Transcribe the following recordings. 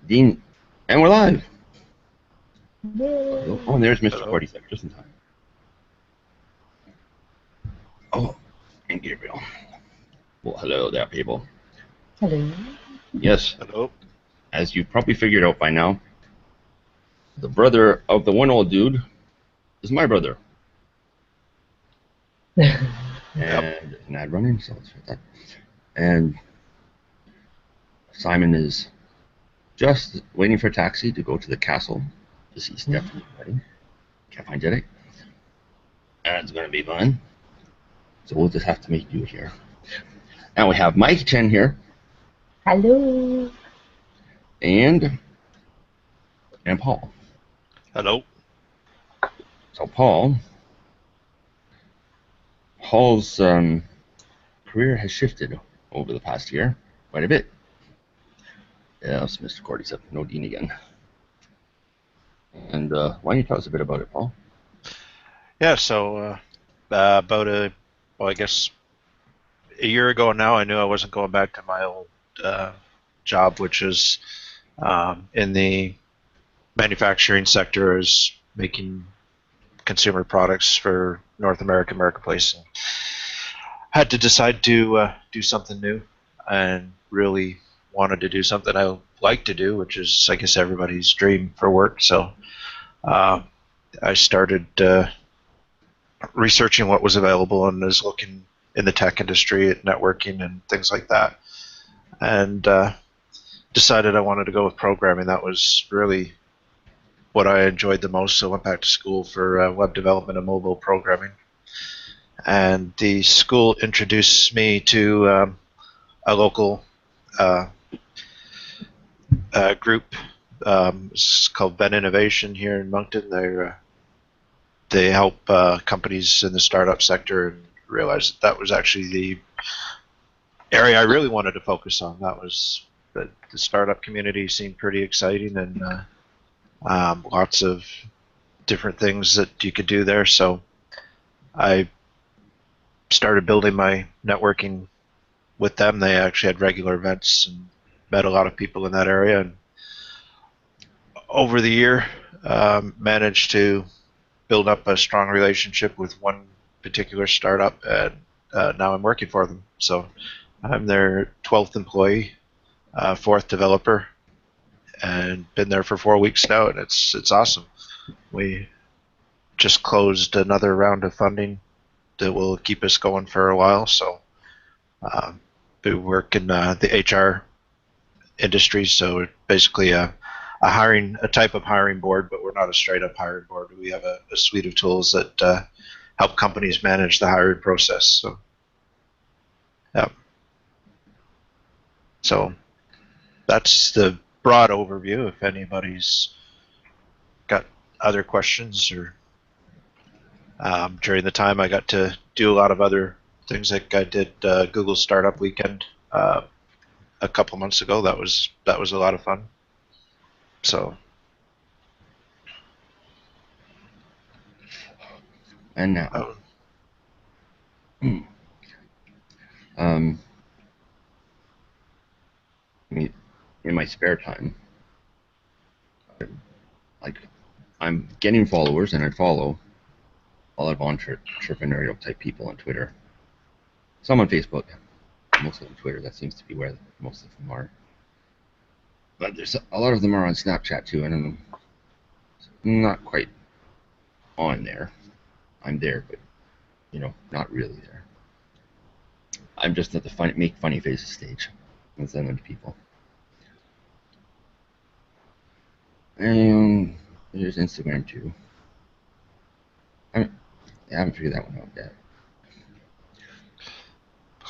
Dean, and we're live. Yay. Oh, and there's Mr. Hello. 47, just in time. Oh, and Gabriel. Well, hello there, people. Hello. Yes, Hello. as you probably figured out by now, the brother of the one old dude is my brother. And there's an ad running, so let's hit that. And Simon is just waiting for a taxi to go to the castle to see Stephanie's wedding. Can't find Jedi. And it's going to be fun. So we'll just have to make do here. And we have Maiki Chen here. Hello. And Paul. Hello. So Paul's career has shifted over the past year quite a bit. Yes, Mr. 47, no Dean again. And why don't you tell us a bit about it, Paul? Yeah, so I guess a year ago now, I knew I wasn't going back to my old job, which is in the manufacturing sector, is making consumer products for North American marketplace. And had to decide to do something new, and really wanted to do something I like to do, which is, I guess, everybody's dream for work. So I started researching what was available and was looking in the tech industry at networking and things like that, and decided I wanted to go with programming. That was really what I enjoyed the most. So I went back to school for web development and mobile programming, and the school introduced me to a local group. It's called Ben Innovation here in Moncton. They help companies in the startup sector, and realized that was actually the area I really wanted to focus on. That was the startup community seemed pretty exciting, and lots of different things that you could do there. So I started building my networking with them. They actually had regular events and met a lot of people in that area, and over the year managed to build up a strong relationship with one particular startup, and now I'm working for them. So I'm their 12th employee, 4th developer, and been there for 4 weeks now, and it's awesome. We just closed another round of funding that will keep us going for a while. So we work in the HR industry, so basically a type of hiring board, but we're not a straight up hiring board. We have a suite of tools that help companies manage the hiring process. So yeah, so that's the broad overview. If anybody's got other questions, or during the time I got to do a lot of other things, like I did Google Startup Weekend a couple months ago. That was a lot of fun. So And now, um, in my spare time, like, I'm getting followers, and I follow a lot of entrepreneurial type people on Twitter. Some on Facebook, mostly on Twitter. That seems to be where most of them are. But there's a lot of them are on Snapchat too, and I'm not quite on there. I'm there, but not really there. I'm just at the make funny faces stage and send them to people. And there's Instagram too. I haven't figured that one out yet.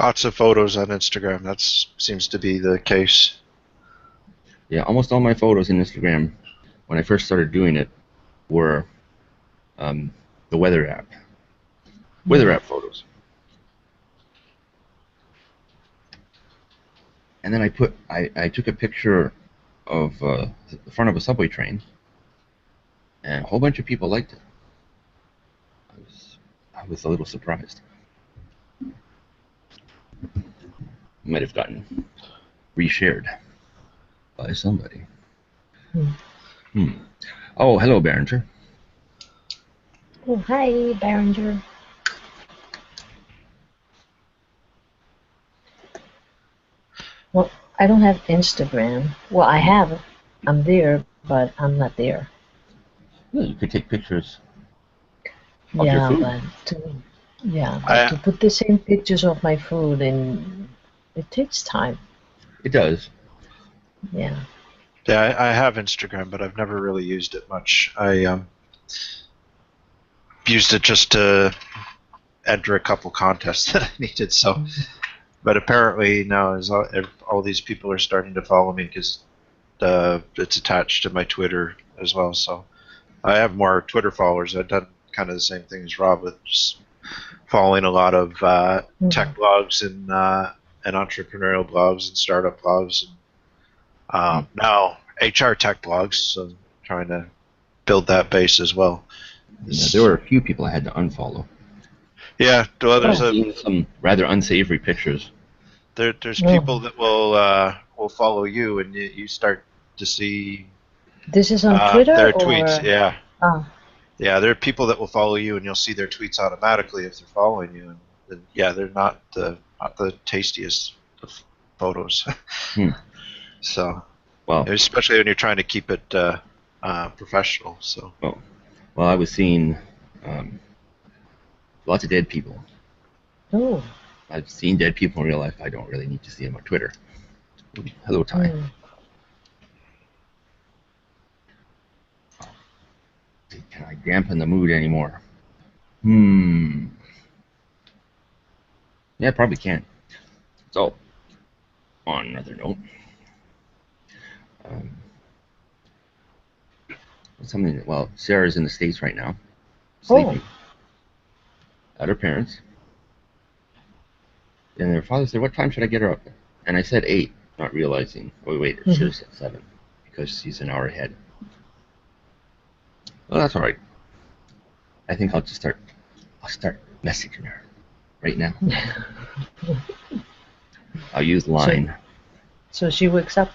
lots of photos on Instagram. That seems to be the case. Yeah, almost all my photos in Instagram, when I first started doing it, were the weather app photos. And then I took a picture of the front of a subway train, and a whole bunch of people liked it. I was a little surprised. Might have gotten reshared by somebody. Hmm. Oh, hello, Behringer. Oh, hi, Barringer. Well, I don't have Instagram. Well, I have. I'm there, but I'm not there. Yeah, you could take pictures of your Yeah, food. but I to put the same pictures of my food in, it takes time. It does. Yeah. yeah, I have Instagram, but I've never really used it much. I used it just to enter a couple contests that I needed. So, but apparently now is all these people are starting to follow me because it's attached to my Twitter as well. So I have more Twitter followers. I've done kind of the same thing as Rob, with just following a lot of Mhm. tech blogs and entrepreneurial blogs and startup blogs, and Hmm. now HR tech blogs. So trying to build that base as well. Yeah, there were a few people I had to unfollow. Yeah, well, I've there's Oh, seen some rather unsavory pictures. there's people oh. that will follow you, and you start to see This is on Twitter their tweets. or? Yeah, Ah, yeah, there are people that will follow you, and you'll see their tweets automatically if they're following you. And yeah, they're not the tastiest of photos. Hmm. So Well, especially when you're trying to keep it professional. So well, well, I was seeing um, lots of dead people. oh. I've seen dead people in real life. I don't really need to see them on Twitter. Hello, Ty. Mm. Can I dampen the mood anymore? Hmm. Yeah, probably can. So, on another note, um, something. Well, Sarah's in the States right now, Oh. sleeping at her parents, and her father said, "What time should I get her up?" And I said 8, not realizing. Oh wait, I should Mhm. have said 7 because she's an hour ahead. Well, that's all right. I think I'll just start. I'll start messaging her right now. I'll use So, Line. so she wakes up.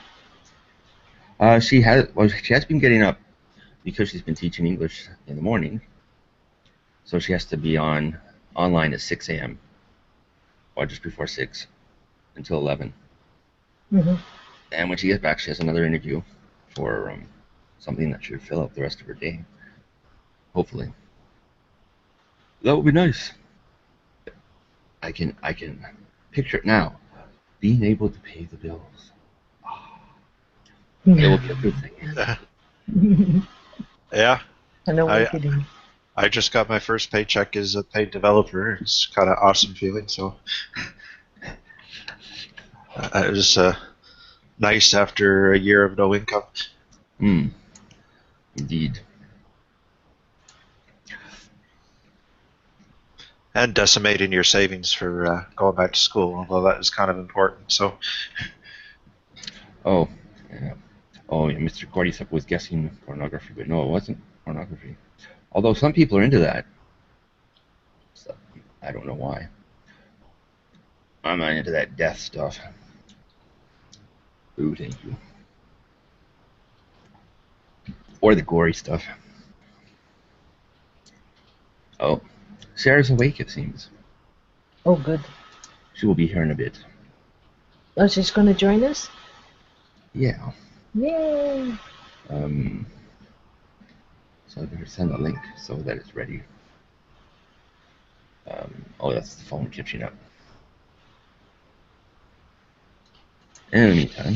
She has. Well, she has been getting up because she's been teaching English in the morning, so she has to be online at 6 a.m. or just before 6 until 11. Hmm. And when she gets back, she has another interview for something that should fill up the rest of her day. Hopefully, that would be nice. I can picture it now, being able to pay the bills. It will be a good thing. yeah, I know what I you do. I just got my first paycheck as a paid developer. It's kind of awesome feeling. So it was nice after a year of no income Hmm. Indeed. and decimating your savings for going back to school, although that is kind of important. So Oh. Yeah. Oh, yeah, Mr. Cordyceps was guessing pornography, but no, it wasn't pornography. Although some people are into that. So I don't know why. I'm not into that death stuff. Ooh, thank you. Or the gory stuff. Oh, Sarah's awake, it seems. Oh, good. She will be here in a bit. Oh, she's going to join us? Yeah. Yay! Um, so I better send the link so that it's ready. Oh, that's the phone catching up. In the meantime,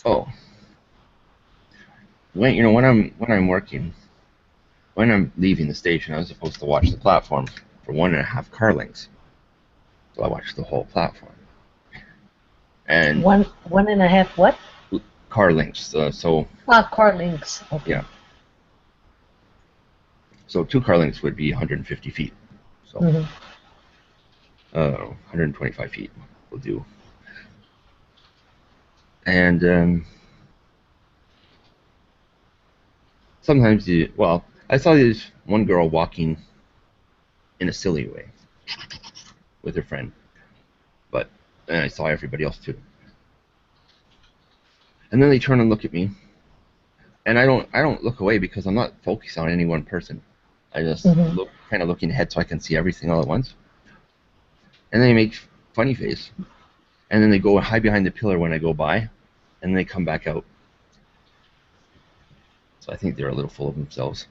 oh, when I'm working, when I'm leaving the station, I'm supposed to watch the platform for 1.5 car lengths. So I watched the whole platform and One and a half what? car lengths. So Ah, car links. Okay. yeah, so 2 car lengths would be 150 feet. So Hmm. 125 feet will do. And sometimes I saw this one girl walking in a silly way with her friend, but and I saw everybody else too. And then they turn and look at me, and I don't look away because I'm not focused on any one person. I just Mm-hmm. look kind of looking ahead so I can see everything all at once. And then they make funny face, and then they go and hide behind the pillar when I go by, and then they come back out. So I think they're a little full of themselves,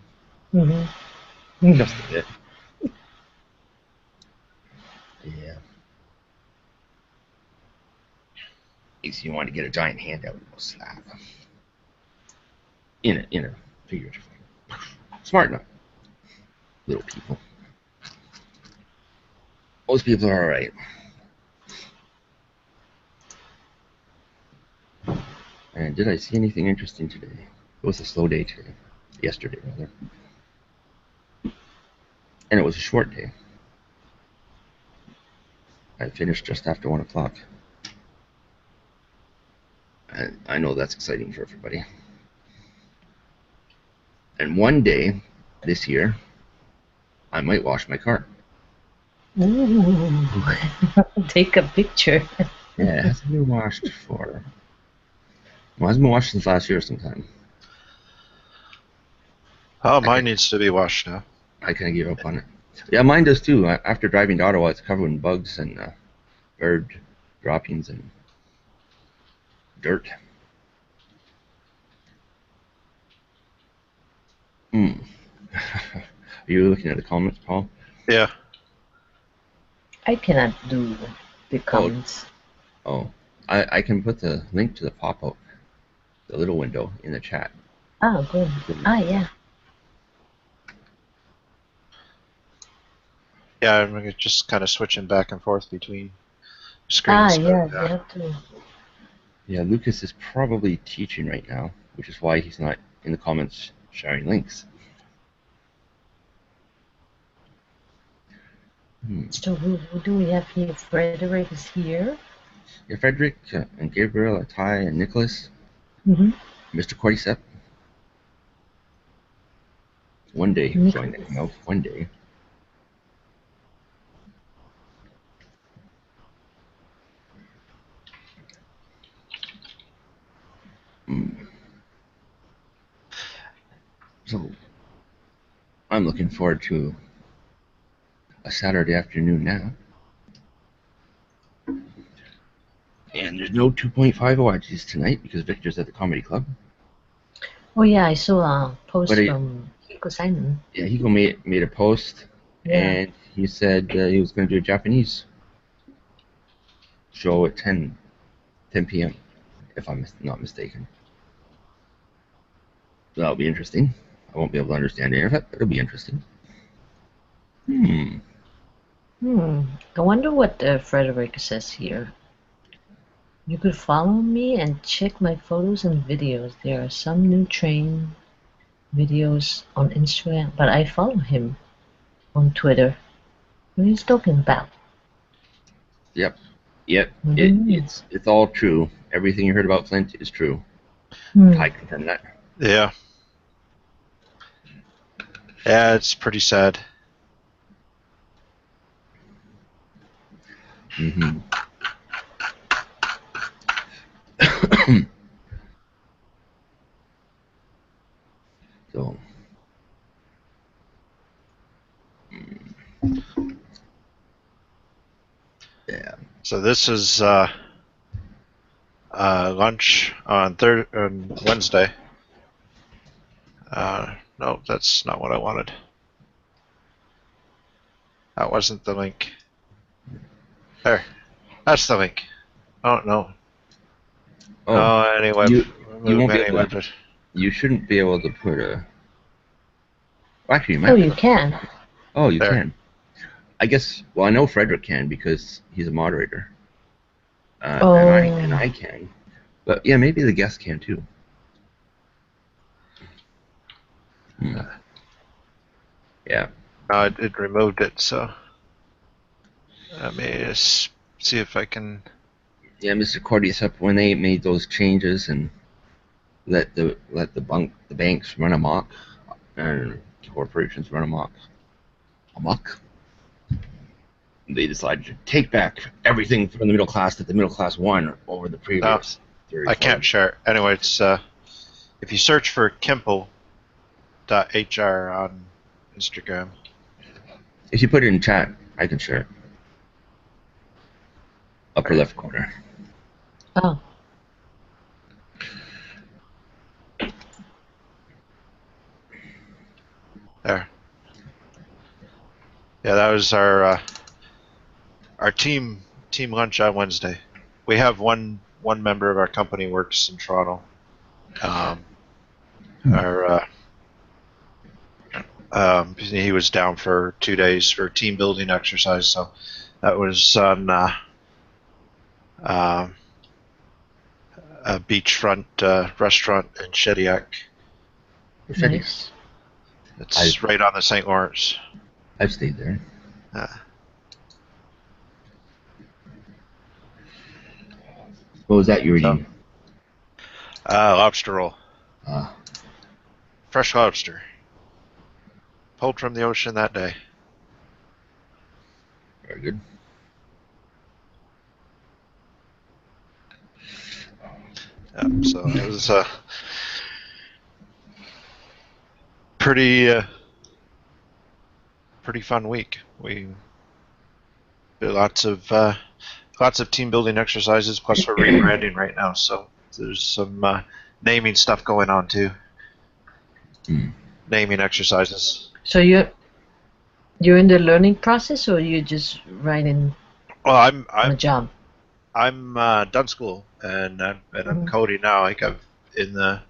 Mm-hmm. just a bit. Yeah. Makes you want to get a giant handout and go slap. In a figurative way. Smart enough. Little people. Most people are alright. And did I see anything interesting today? It was a slow day today. Yesterday, rather. And it was a short day. I finished just after 1 o'clock. And I know that's exciting for everybody. And one day, this year, I might wash my car. Ooh. Take a picture. Yeah, it hasn't been washed for... Well, it hasn't been washed since last year sometime. Oh, mine needs to be washed now. I kind of gave up on it. Yeah, mine does too. After driving to Ottawa, it's covered in bugs and bird droppings and dirt. Are you looking at the comments, Paul? Yeah. I cannot do the comments. Oh, I can put the link to the pop-up, the little window, in the chat. Oh, good. Yeah. Yeah, I'm just kind of switching back and forth between screens. Yeah, you have to. Yeah, Lucas is probably teaching right now, which is why he's not in the comments sharing links. So who do we have here? Frederick is here. Yeah, Frederick and Gabriel, Atai and Nicholas. Mm-hmm. Mr. Cordyceps. One day he'll join the hangout. One day. So I'm looking forward to a Saturday afternoon now. And there's no 2.5 watches tonight because Victor's at the comedy club. Oh yeah, I saw a post from Hiko Simon. Yeah, Hiko made a post, and he said he was going to do a Japanese show at 10 p.m. if I'm not mistaken. So that'll be interesting. I won't be able to understand any of it, but it'll be interesting. I wonder what Frederick says here. You could follow me and check my photos and videos. There are some new train videos on Instagram, but I follow him on Twitter. What are you talking about? Yep. It's all true. Everything you heard about Flint is true. I confirm that. Yeah. Yeah, it's pretty sad. So. Yeah. So this is lunch on Wednesday. No, that's not what I wanted. That wasn't the link. There. That's the link. Oh, no. Oh, anyway. You won't be able to, you shouldn't be able to put a... Well, actually, you might. You can. Oh, you can. I guess, well, I know Frederick can because he's a moderator. And I can. But yeah, maybe the guest can too. Yeah. No, it removed it, so let me just see if I can. Yeah, Mr. Cordyceps, when they made those changes and let the banks run amok and corporations run amok, they decided to take back everything from the middle class that the middle class won over the previous very I far. can't share it. Anyway, it's if you search for Kimple.hr on Instagram. If you put it in chat, I can share it. Upper left corner. Oh, There. Yeah, that was our team lunch on Wednesday. We have one member of our company works in Toronto. He was down for 2 days for team building exercise, so that was on a beachfront restaurant in Shediac. nice. It's right on the St. Lawrence. I've stayed there. What was that you were eating? Lobster roll. Ah, Fresh lobster. Pulled from the ocean that day. very good. Yeah, so it was a pretty fun week. We did lots of team building exercises. Plus, we're rebranding right now, so there's some naming stuff going on too. Naming exercises. So you're in the learning process, or you're just writing Well, on a job? I'm done school and I'm coding now. Like in the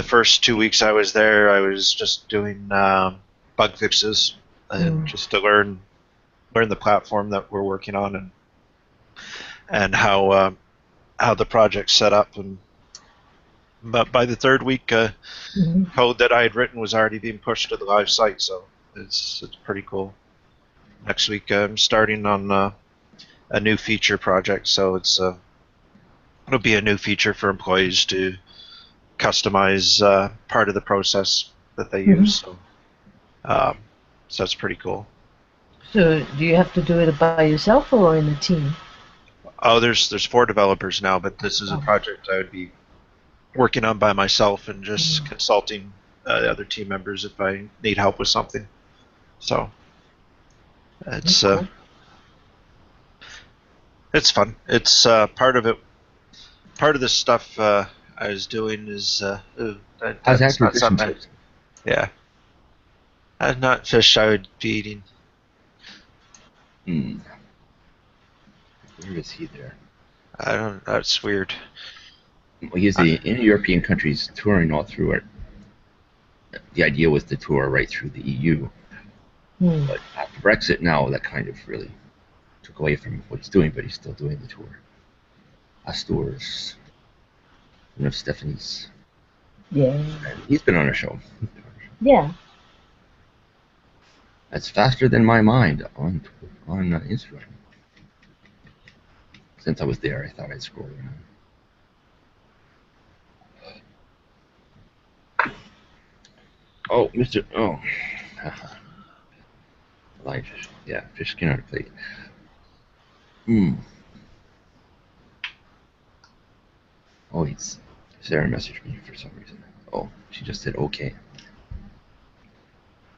first 2 weeks I was there, I was just doing bug fixes and just to learn the platform that we're working on and how the project's set up. But by the third week, code that I had written was already being pushed to the live site, so it's pretty cool. Next week I'm starting on a new feature project, so it'll be a new feature for employees to customize part of the process that they use. So that's pretty cool. So do you have to do it by yourself or in a team? Oh, there's 4 developers now, but this is a project I would be working on by myself and just consulting the other team members if I need help with something. So it's it's fun. It's part of it. Part of the stuff I was doing is How's that's that for not fish and something. chips? Yeah, that's not fish I would be eating. Where is he there? I don't. That's weird. Well, he's in European countries touring all through it. The idea was to tour right through the EU. But after Brexit now, that kind of really took away from what he's doing, but he's still doing the tour. Astor's, one of Stephanie's. Yeah. And he's been on a show. Yeah. That's faster than my mind on Instagram. Since I was there, I thought I'd scroll around. Oh, Mr. Oh. Live fish. Yeah, fish skin on a plate. Oh, Sarah messaged me for some reason. Oh, she just said okay.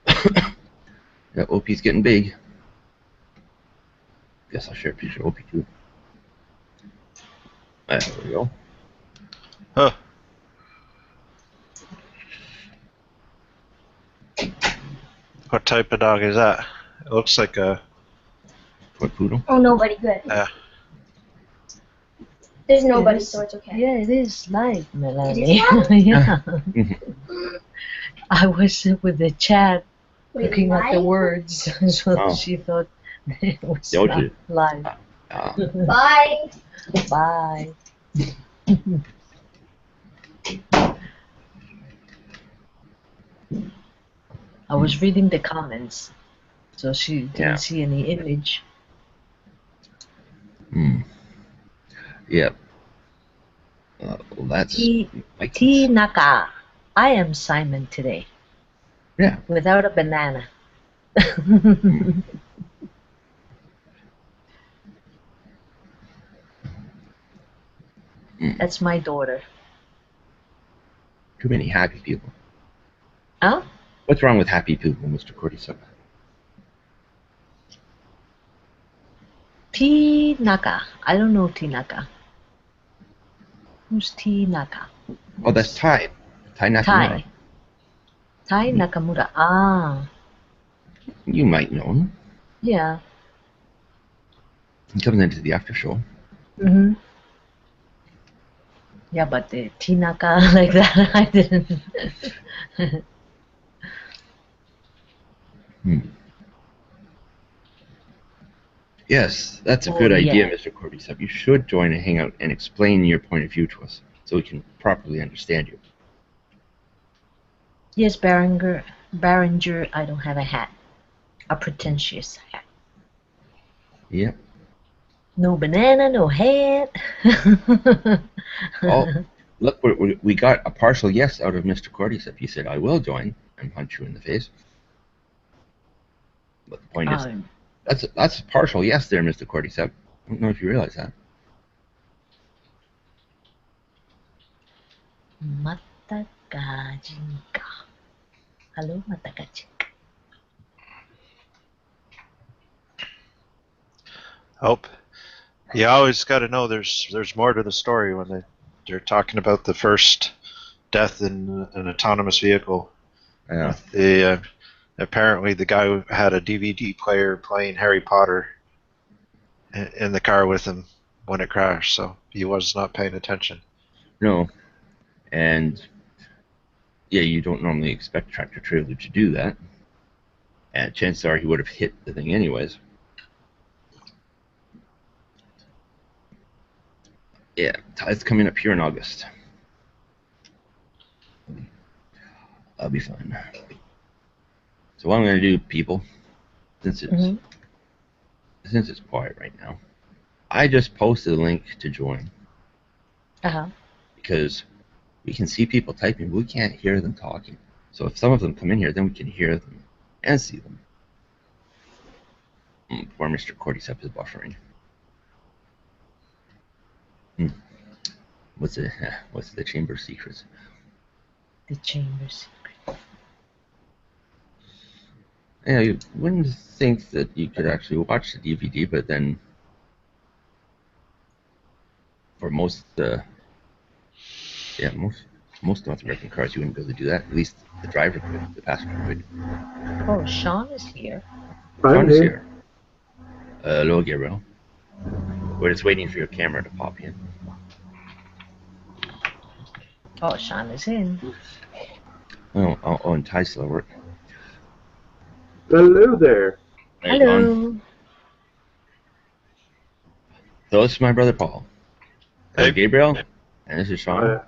Yeah, Opie's getting big. Guess I'll share a picture of Opie too. There we go. Huh. What type of dog is that? It looks like a Toy poodle. Oh, nobody. Good. There's nobody, so it's okay. Yeah, it is live, It Melanie. is Yeah. I was with the chat looking at the words, so she thought it was not live. Bye. Bye. I was reading the comments, so she didn't see any image. Yep. Well, that's T Naka. I am Simon today. Yeah. Without a banana. That's my daughter. Too many happy people. Huh? What's wrong with happy people, Mr. Cordyceps? T Naka. I don't know T Naka. Who's T Naka? Oh, that's Thai. Thai Nakamura. Tai Nakamura. Ah. You might know him. Yeah. He comes into the after show. Mm-hmm. Yeah, but the T Naka like that, I didn't. Yes, that's a Oh, good idea, yeah. Mr. Cordyceps. You should join a hangout and explain your point of view to us so we can properly understand you. Yes, Berenger, I don't have a hat. A pretentious hat. Yep. No banana, no hat. Oh, look, we got a partial yes out of Mr. Cordyceps. He said, I will join, and punch you in the face. But the point is, that's a partial yes there, Mr. Cordyceps. I don't know if you realize that. Matakajinka. Hello, Matakajinka. Oh, you always got to know there's more to the story when they're talking about the first death in an autonomous vehicle. Yeah. Apparently the guy had a DVD player playing Harry Potter in the car with him when it crashed, so he was not paying attention. No. And yeah, you don't normally expect tractor trailer to do that. And chances are he would have hit the thing anyways. Yeah, Tide's coming up here in August. I'll be fine. So what I'm going to do, people, since it's quiet right now, I just posted a link to join. Because we can see people typing, but we can't hear them talking. So if some of them come in here, then we can hear them and see them. Poor Mr. Cordyceps is buffering. What's the Chamber of Secrets? The Chamber Secret. Yeah, you wouldn't think that you could actually watch the DVD, but then for most North American cars, you wouldn't be able to do that. At least the driver could, the passenger could. Oh, Sean is here. Sean is here. Hello, Gabriel. We're just waiting for your camera to pop in. Oh, Sean is in. Oh, and Ty's still at work. Hello there. Hello. So this is my brother Paul. Hey, Gabriel, and this is Sean.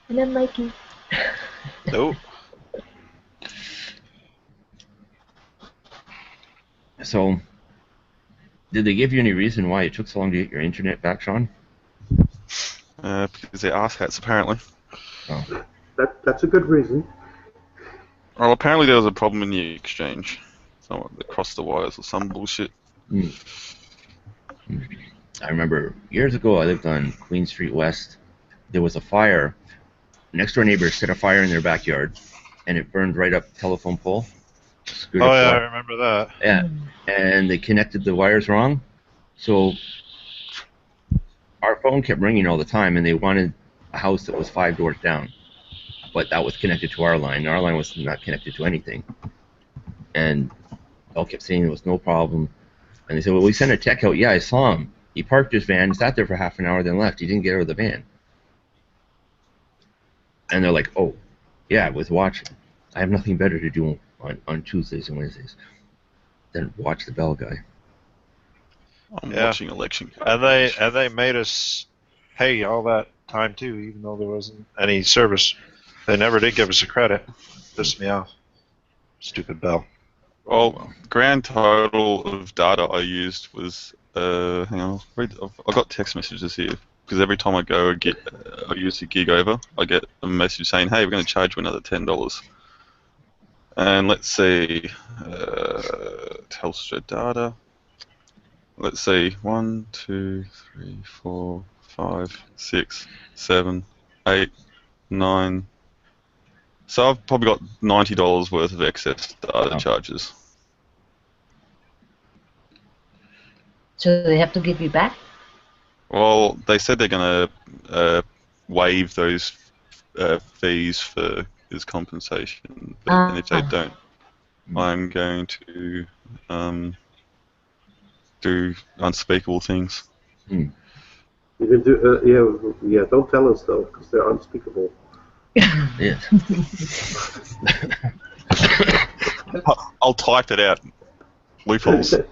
And then Mikey. Nope. So, did they give you any reason why it took so long to get your internet back, Sean? Because they're arse apparently. Oh. That's a good reason. Well, apparently there was a problem in the exchange. Someone that crossed the wires or some bullshit. I remember years ago I lived on Queen Street West. There was a fire. Next door neighbors set a fire in their backyard, and it burned right up the telephone pole. Oh yeah, I remember that. Yeah, and they connected the wires wrong, so our phone kept ringing all the time, and they wanted a house that was 5 doors down, but that was connected to our line. Our line was not connected to anything, and all kept saying there was no problem. And they said, well, we sent a tech out. Yeah, I saw him. He parked his van, sat there for half an hour, then left. He didn't get out of the van. And they're like, oh, yeah, I was watching. I have nothing better to do on Tuesdays and Wednesdays than watch the Bell guy. I'm watching election. And they made us pay all that time too, even though there wasn't any service. They never did give us a credit. Pissed me off. Stupid Bell. Well, grand total of data I used was hang on, I got text messages here because every time I go I use a gig over, I get a message saying, "Hey, we're going to charge you another $10." And let's see, Telstra data. Let's see, 1, 2, 3, 4, 5, 6, 7, 8, 9. So I've probably got $90 worth of excess data charges. So they have to give you back? Well, they said they're going to waive those fees for as compensation, and if they don't, I'm going to do unspeakable things. You can do, yeah. Don't tell us though, because they're unspeakable. Yes. I'll type it out. Loopholes. You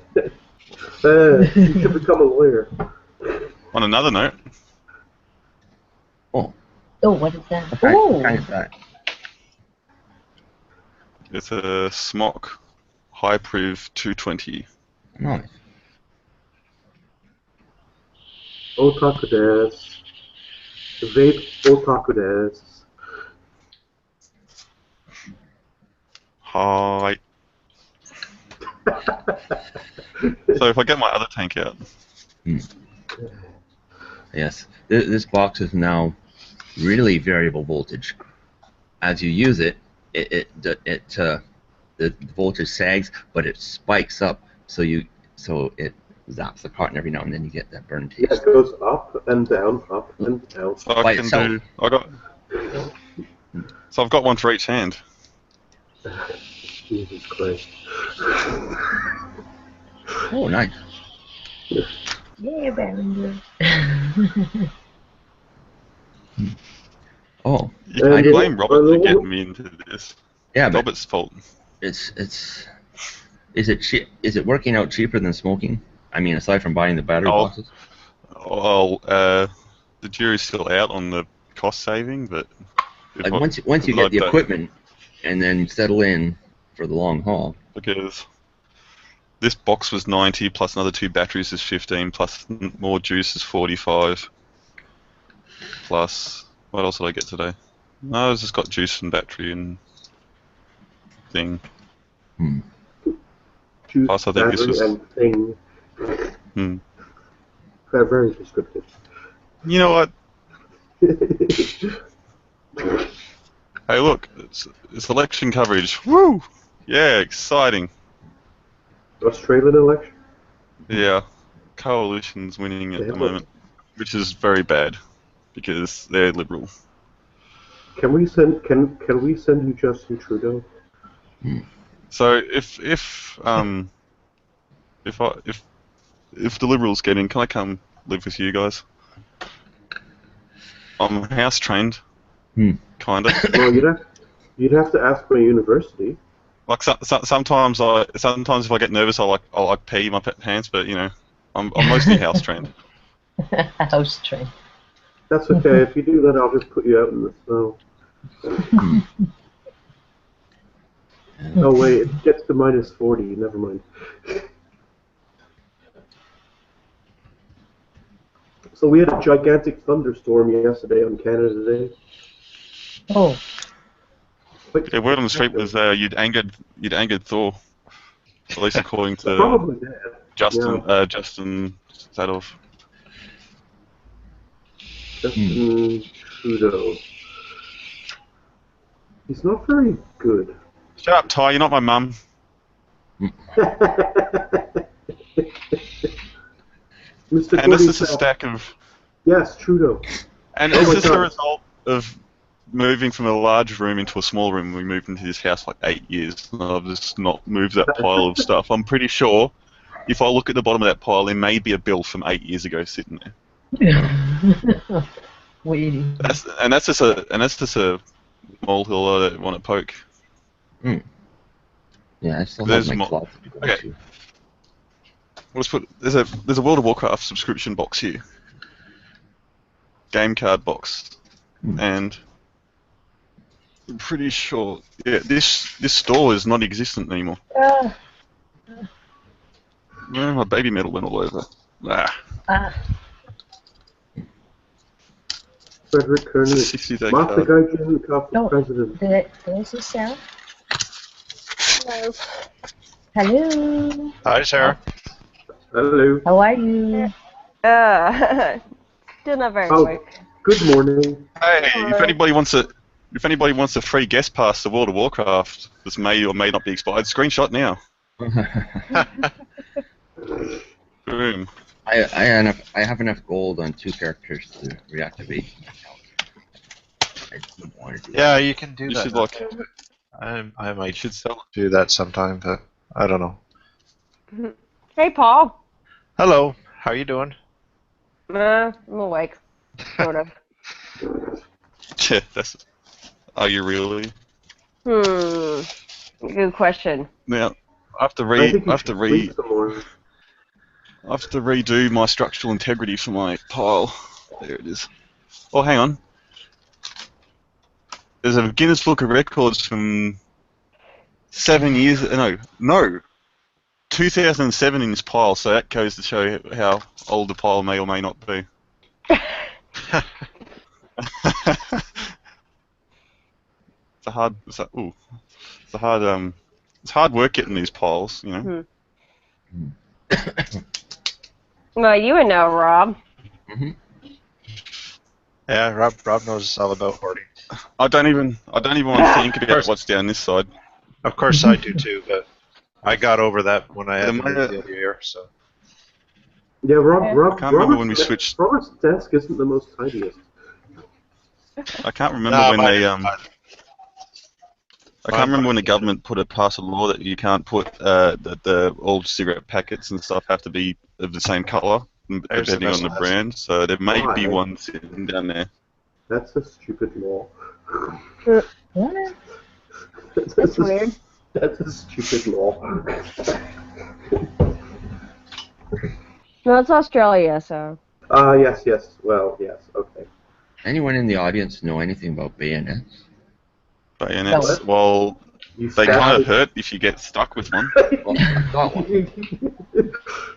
could become a lawyer. On another note. Oh. Oh, what is that? What kind is that? It's a Smock High-Proof 220. Nice. Otaku desu. Vape otaku desu. Hi. So if I get my other tank out. Yes. This box is now really variable voltage. As you use it, the voltage sags, but it spikes up, so it zaps the carton every now and then. You get that burn taste. Yeah, it goes up and down, up and down. So I can do. So I've got one for each hand. Jesus Christ. Oh, nice. Yeah, Barringer. Oh, You can blame Robert for getting me into this. Yeah, Robert's fault. Is it working out cheaper than smoking? I mean, aside from buying the battery boxes. Well, the jury's still out on the cost saving, but like once you get the equipment and then settle in for the long haul. Because this box was 90 plus another 2 batteries is 15 plus more juice is 45 plus what else did I get today? No, I've just got juice and battery and thing. Juice, plus I think battery, this was and thing. They're very descriptive. You know what? Hey, look, it's election coverage. Woo! Yeah, exciting. Australian election? Yeah, coalition's winning at the moment, which is very bad because they're liberal. Can we send you Justin Trudeau? So if the Liberals get in, can I come live with you guys? I'm house trained, kind of. Well, you'd have to ask my university. Like sometimes if I get nervous, I like pee my pants, but you know, I'm mostly house trained. House trained. That's okay. If you do that, I'll just put you out in the snow. Oh wait, it gets to -40. Never mind. So we had a gigantic thunderstorm yesterday on Canada Day. Oh. Yeah, word on the street was you'd angered Thor, at least according to probably that. Justin Sadov. Justin Trudeau. He's not very good. Shut up, Ty. You're not my mum. Mr. And this is a stack of. Yes, Trudeau. And is this the result of moving from a large room into a small room? We moved into this house like 8 years, and I've just not moved that pile of stuff. I'm pretty sure if I look at the bottom of that pile, there may be a bill from 8 years ago sitting there. Waiting. That's just a molehill I don't want to poke. Yeah, I still have my cloth to go to. Let's put there's a World of Warcraft subscription box here. Game card box. And I'm pretty sure this store is non existent anymore. My baby metal went all over. Frederick Kearney, Master Gaijin Cup President. There's a sound. Hello. Hi, Sarah. Hello. How are you? Still not very Oh, quick. good morning. Hey, if anybody wants a free guest pass to World of Warcraft, this may or may not be expired. Screenshot now. Boom. I have enough gold on 2 characters to reactivate my account. I don't want to do Yeah, that. you can do You that. should now. like. I You might should sell do that sometime, but I don't know. Hey, Paul. Hello, how you doing? I'm awake. Sort of. it. Yeah, that's. Are you really? Good question. Now, I have to I think you I have to should sleep some more. redo my structural integrity for my pile. There it is. Oh, hang on. There's a Guinness Book of Records from 7 years. No, 2007 in this pile. So that goes to show how old the pile may or may not be. It's hard work getting these piles, you know. Well, you would know, Rob. Yeah, Rob knows all about hoarding. I don't even want to think about what's down this side. Of course I do too, but I got over that when I had to Am I- move the other year. So Yeah, Rob, Can't remember when we switched. Robert's desk isn't the most tidiest. I can't remember Nah, when mine they is fine. I can't remember when the government passed a law that you can't put that the old cigarette packets and stuff have to be of the same colour, There's the depending on the message. brand. So there may be Why? one sitting down there. That's a stupid law. What? That's weird. That's a stupid law. No, it's Australia, so. Yes. Well, yes. Okay. Anyone in the audience know anything about bayonets? Bayonets. No. Well, You they stab kind of it. hurt if you get stuck with one. Well, I've got one.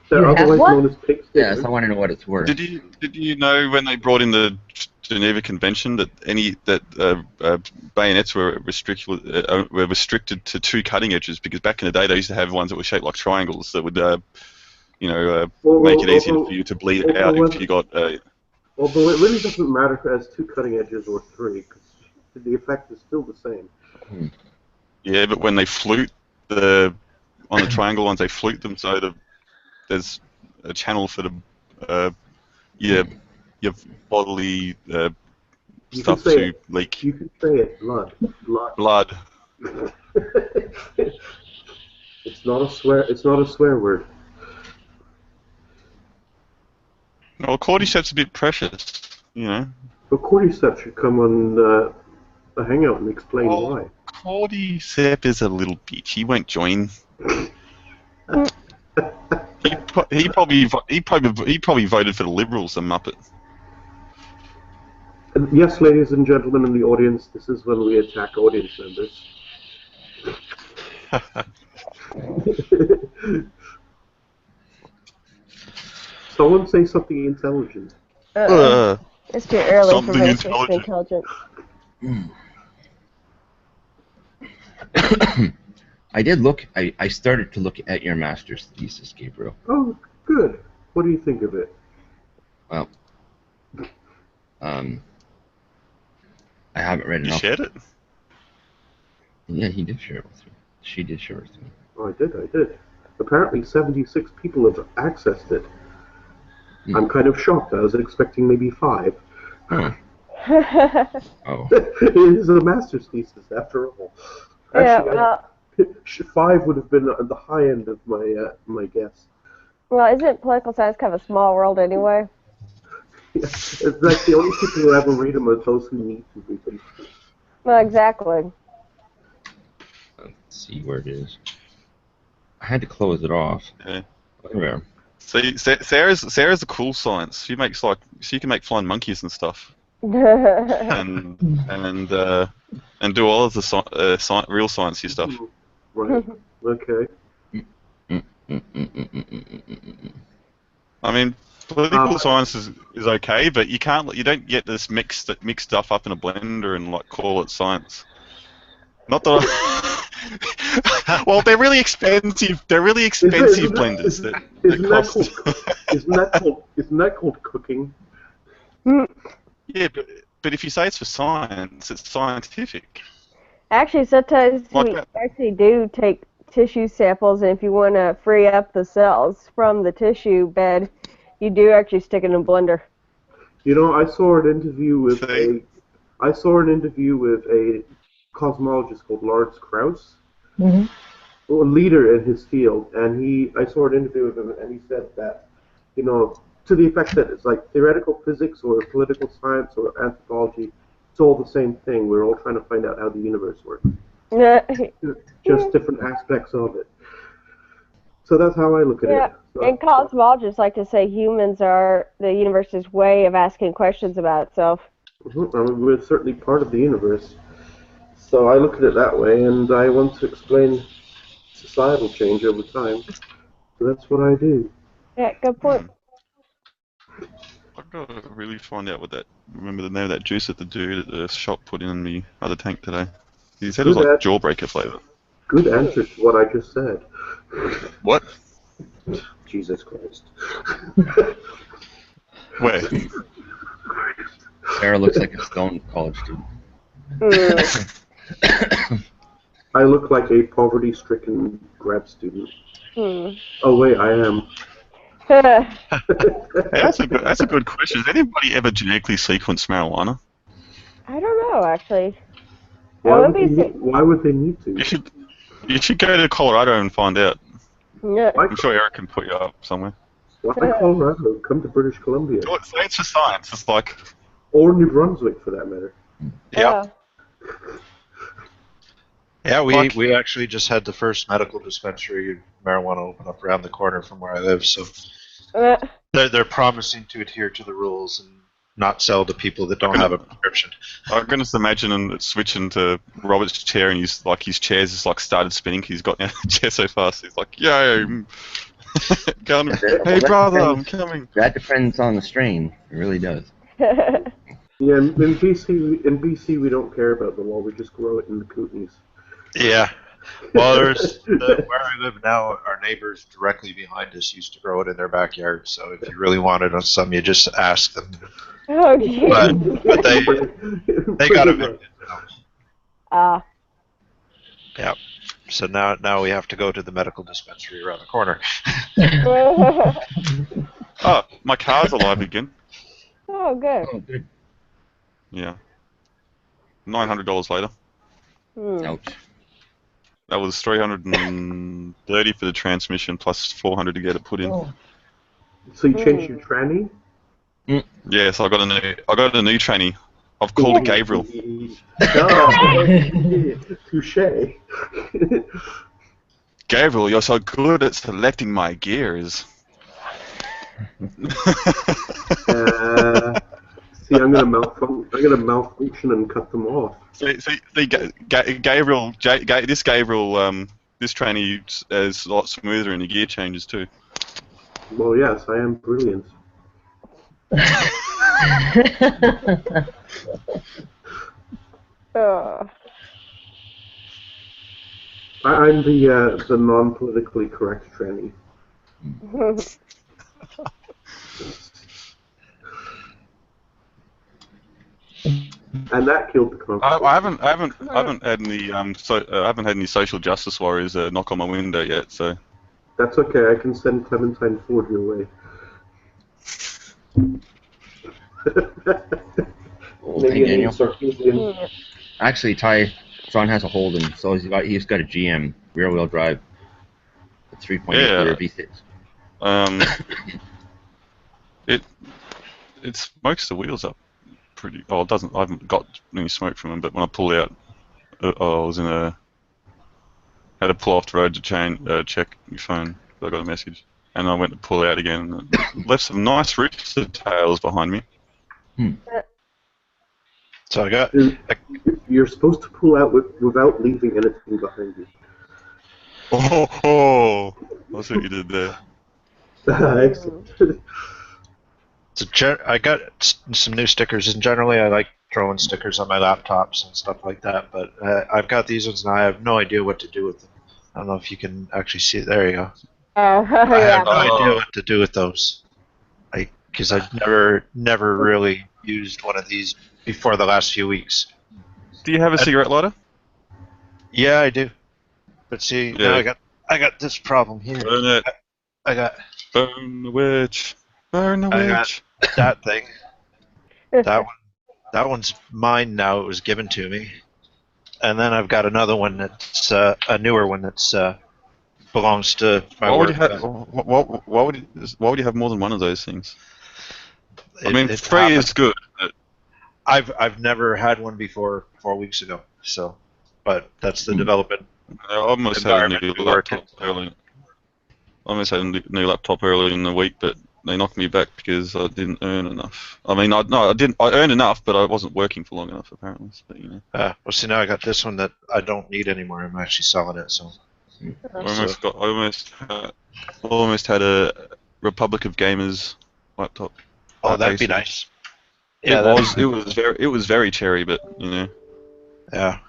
They're You have otherwise one? known as pig Yes, stickers. I want to know what it's worth. Did you know when they brought in the Geneva Convention that bayonets were restricted to 2 cutting edges, because back in the day they used to have ones that were shaped like triangles that would make it easier for you to bleed it out if you got. Although it really doesn't matter if it has 2 cutting edges or 3, because the effect is still the same. Yeah, but when they flute on the triangle ones, they flute them so that there's a channel for your bodily stuff to leak. You can say it, blood. Blood. It's not a swear word. Well, cordyceps a bit precious, you know. But Cordyceps should come on a hangout and explain why. Cordyceps is a little bitch. He won't join. he probably voted for the Liberals, the muppet. And yes, ladies and gentlemen in the audience, this is when we attack audience members. Someone say something intelligent. It's too early Something for me to intelligent. be intelligent. I did look. I started to look at your master's thesis, Gabriel. Oh, good. What do you think of it? Well, I haven't read You enough. shared it? Yeah, he did share it with me. She did share it with me. Oh, I did. Apparently 76 people have accessed it. I'm kind of shocked. I was expecting maybe 5. Huh. Oh. It is a master's thesis, after all. Actually, 5 would have been at the high end of my guess. Well, isn't political science kind of a small world anyway? Yeah, it's like the only people who ever read them are those who need to read them. Well, exactly. Let's see where it is. I had to close it off. Yeah. Where? See, Sarah's a cool science. She can make flying monkeys and stuff, and do all of the real sciencey stuff. Right. Okay. I mean, political science is okay, but you don't get this mix stuff up in a blender and like call it science. Not that well, they're really expensive. They're really expensive blenders. Isn't that called cooking? Yeah, but if you say it's for science, it's scientific. Actually, sometimes Like we that. actually do take tissue samples, and if you want to free up the cells from the tissue bed, you do actually stick it in a blender. You know, I saw an interview with See? a cosmologist called Lawrence Krauss, Hmm. a leader in his field, and I saw an interview with him, and he said that, you know, to the effect that it's like theoretical physics or political science or anthropology, it's all the same thing. We're all trying to find out how the universe works, just different aspects of it. So that's how I look at Yeah, it. So, and cosmologists like to say humans are the universe's way of asking questions about itself. I mean, we're certainly part of the universe. So I look at it that way, and I want to explain societal change over time. So that's what I do. Yeah, good point. I've got to really find out what that. Remember the name of that juice that the dude at the shop put in the other tank today? He said it was Good, like an- jawbreaker flavour. good answer to what I just said. What? Jesus Christ. Where? Sarah looks like a stoned college student. I look like a poverty-stricken grad student. Oh wait, I am. Hey, that's a good question. Has anybody ever genetically sequenced marijuana? I don't know, actually. Why would they need to? You should go to Colorado and find out. Yeah. I'm sure Eric can put you up somewhere. Why Colorado? Come to British Columbia. Say it's for science. It's like. Or New Brunswick, for that matter. Yeah. Yeah, we actually just had the first medical dispensary marijuana open up around the corner from where I live, so they're promising to adhere to the rules and not sell to people that don't have a prescription. I can just imagine it switching to Robert's chair, and his chairs just like started spinning. He's got out of the chair so fast. He's like, "Yo, hey brother, I'm coming." That depends on the strain. It really does. Yeah, in BC we don't care about the law. We just grow it in the Kootenays. Yeah. Well, where I live now, our neighbors directly behind us used to grow it in their backyard. So if you really wanted some, you just ask them. Oh, geez. But they got evicted. Yeah. So now we have to go to the medical dispensary around the corner. Oh, my car's alive again. Oh, good. Oh, good. Yeah. $900 later. Ouch. That was $330 for the transmission plus $400 to get it put in. Oh. So you changed your tranny? Yes, I got a new tranny. I've called it Gabriel. Touche. Gabriel, you're so good at selecting my gears. See, I'm gonna malfunction and cut them off. See, Gabriel, this tranny is a lot smoother in the gear changes too. Well, yes, I am brilliant. I'm the non-politically correct tranny. And that killed the conversation. I haven't had any I haven't had any social justice warriors knock on my window yet. So that's okay. I can send Clementine Ford your way. Hey, Daniel. Actually, Sean has a Holden, so he's got a GM rear-wheel drive, a 3.8 liter V6. It smokes the wheels up pretty. Oh, it doesn't. I haven't got any smoke from them, but when I pulled out, I was had to pull off the road to check your phone. I got a message, and I went to pull out again, and it left some nice rooster tails behind me. So I got. You're supposed to pull out without leaving anything behind you. Oh, that's what you did there. Excellent. So I got some new stickers, and generally I like throwing stickers on my laptops and stuff like that, but I've got these ones, and I have no idea what to do with them. I don't know if you can actually see it. There you go. I have no idea what to do with those. Because I've never really used one of these before the last few weeks. Do you have a cigarette lighter? Yeah, I do. But see, now Yeah. I got this problem here. Burn it. I got Burn the witch. Burn the I got witch. that thing. That one's mine now. It was given to me. And then I've got another one that's a newer one that's belongs to my Why would work. you have? Why would you have more than one of those things? I mean, It three happened. is good. But I've never had one before 4 weeks ago. So, but that's the development I almost had a environment new we work in. laptop early. I almost had a new laptop early in the week, but they knocked me back because I didn't earn enough. I mean, I didn't. I earned enough, but I wasn't working for long enough, apparently. But, you know. Well, see, now I got this one that I don't need anymore. I'm actually selling it. So, I almost had a Republic of Gamers laptop. oh, that'd be Asus. nice. Yeah, It was very cherry, but you know. Yeah.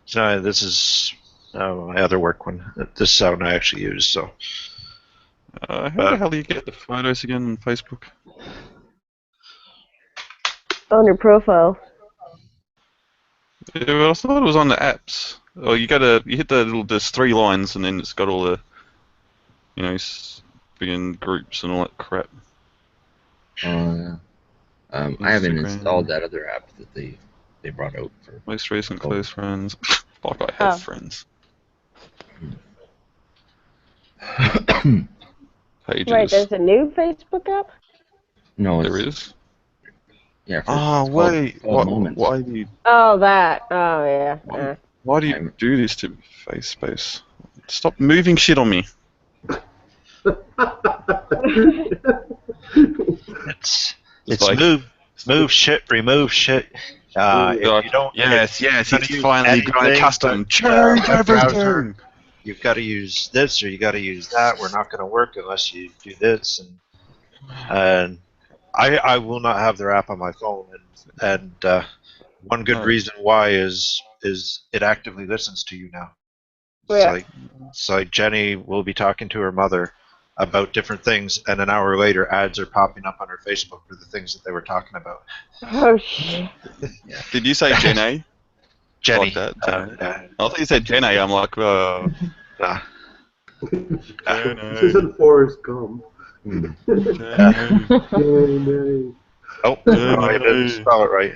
So this is my other work one. This is one I actually use. So. How the hell do you get the photos again on Facebook? On your profile. Yeah, well, I thought it was on the apps. Oh, you hit there's 3 lines, and then it's got all the, you know, friggin' groups and all that crap. I haven't Instagram. installed that other app that they brought out for. Most recent close friends. Fuck, I have friends. Pages. Wait, there's a new Facebook app? No, There is. Yeah. Wait. Called Moments. Why do you? Oh, that. Oh, yeah. Why do you do this to me, FaceSpace? Stop moving shit on me. It's like, move shit, remove shit. If you don't, yes, it's it's finally gone anything custom. but, Change everything. browser, you've got to use this or you got to use that. We're not going to work unless you do this, and I will not have their app on my phone. And one good reason why is it actively listens to you now. Yeah. It's like Jenny will be talking to her mother about different things, and an hour later, ads are popping up on her Facebook for the things that they were talking about. Oh, shit. Did you say Jen A? Jenny. Like that, Jen A? I thought you said Jen A. I'm like, Nah. This isn't Forrest Gump. Jen Oh, I didn't spell it right.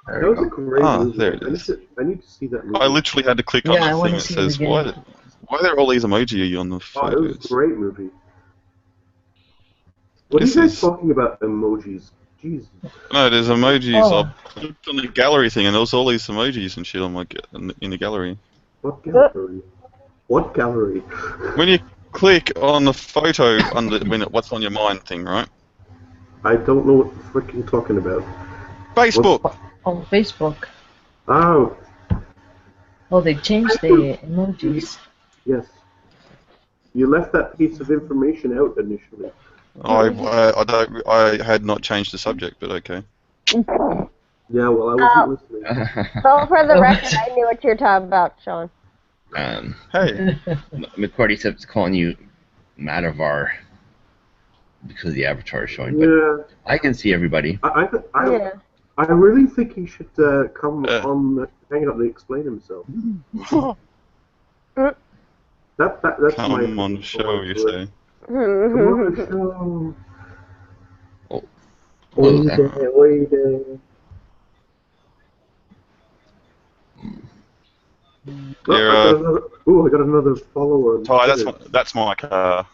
There That we was a go. great movie. There it is. I need to see that movie. I literally had to click on Yeah, I that wanna thing that see it says, again. why are there all these emoji on the Oh, it was photos? a great movie. What are you guys talking about, emojis? Jesus. No, there's emojis. Oh. I looked on the gallery thing, and there was all these emojis and shit on in the gallery. What gallery? What gallery? When you click on the photo what's on your mind thing, right? I don't know what the frick you're talking about. Facebook. On Facebook. Oh, Oh, they changed the emojis. yes. You left that piece of information out initially. I had not changed the subject, but okay. Yeah, well, I wasn't listening. Well, for the record, I knew what you were talking about, Sean. Hey. McCarty kept calling you Madavar because the avatar is showing, but Yeah. I can see everybody. I really think he should come on Hangout and explain himself. That's Come my on the show, you say. Come on the show. Oh, Wait there. I got another follower. Ty, that's my car.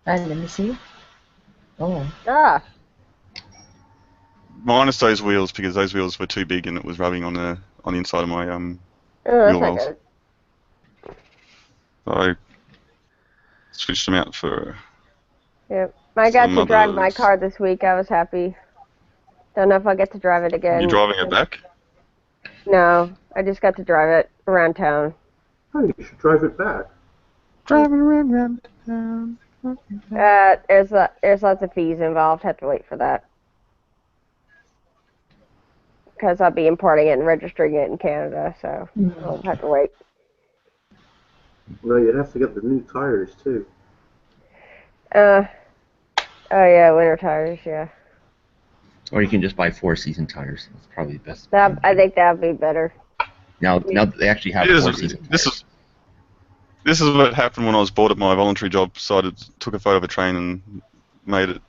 Let me see. Oh. Ah. Minus those wheels because those wheels were too big and it was rubbing on the inside of my Oh, that's wheel not wells. good. So I switched them out for. Yep. I got Some to drive my others. car this week. I was happy. Don't know if I'll get to drive it again. You driving it back? No, I just got to drive it around town. Oh, you should drive it back. Driving around town. There's lots of fees involved. Have to wait for that. Because I'll be importing it and registering it in Canada, so I'll have to wait. Well, you'd have to get the new tires, too. Oh yeah, winter tires, yeah. Or you can just buy 4 season tires. That's probably the best. I think that would be better. Now they actually have 4 season tires. This is what happened when I was bored at my voluntary job. So I took a photo of a train and made it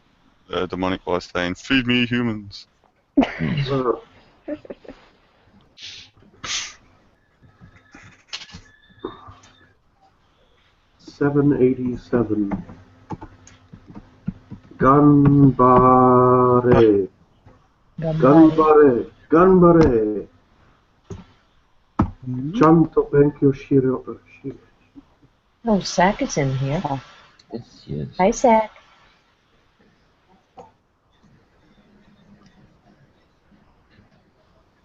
demonic by saying, "Feed me humans." 787. Ganbare. Ganbare. Ganbare. Chanto benkyo shiro. Oh, Sack is in here. Yes, yes. Hi, Sack.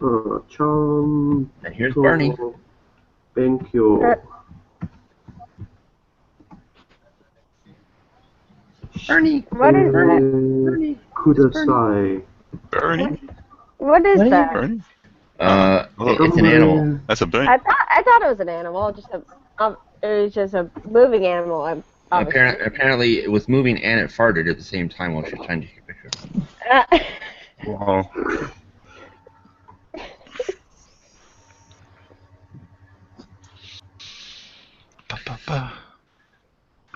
Chanto And here's Barney. benkyo. Bernie. What is that? Kudasai. Bernie. What is that? Bernie. It's an animal. That's a bee. I thought it was an animal. It was just a moving animal. Apparently, it was moving and it farted at the same time while she was trying to take a picture. Wow.